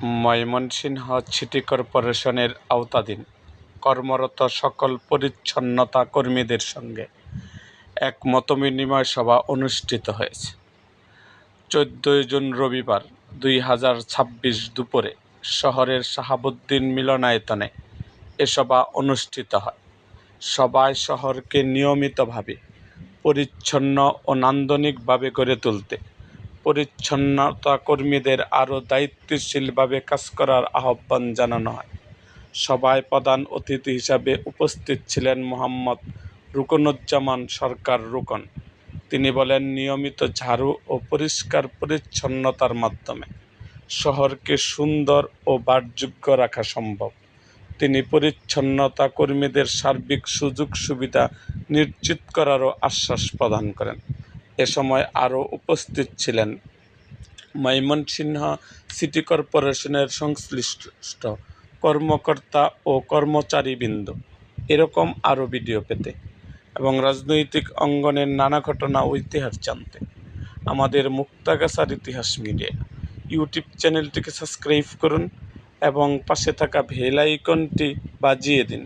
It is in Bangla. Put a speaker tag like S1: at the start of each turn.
S1: ময়মনসিংহ সিটি কর্পোরেশনের আওতাধীন কর্মরত সকল পরিচ্ছন্নতা কর্মীদের সঙ্গে এক মতবিনিময় সভা অনুষ্ঠিত হয়েছে। 14 জুন রবিবার 2026 দুপুরে শহরের শাহাবুদ্দিন মিলনায়তনে এ সভা অনুষ্ঠিত হয়। সভায় শহরকে নিয়মিতভাবে পরিচ্ছন্ন ও নান্দনিকভাবে গড়ে তুলতে পরিচ্ছন্নতা কর্মীদের আরও দায়িত্বশীলভাবে কাজ করার আহ্বান জানানো হয়। সভায় প্রধান অতিথি হিসাবে উপস্থিত ছিলেন মোহাম্মদ রুকনুজ্জামান সরকার রুকন। তিনি বলেন, নিয়মিত ঝাড়ু ও পরিষ্কার পরিচ্ছন্নতার মাধ্যমে শহরকে সুন্দর ও বাসযোগ্য রাখা সম্ভব। তিনি পরিচ্ছন্নতা কর্মীদের সার্বিক সুযোগ সুবিধা নিশ্চিত করারও আশ্বাস প্রদান করেন। এ সময় আরও উপস্থিত ছিলেন ময়মনসিংহ সিটি কর্পোরেশনের সংশ্লিষ্ট কর্মকর্তা ও কর্মচারীবৃন্দ। এরকম আরও ভিডিও পেতে এবং রাজনৈতিক অঙ্গনের নানা ঘটনা ও ইতিহাস জানতে আমাদের মুক্তাগাছার ইতিহাস মিডিয়া ইউটিউব চ্যানেলটিকে সাবস্ক্রাইব করুন এবং পাশে থাকা বেল আইকনটি বাজিয়ে দিন।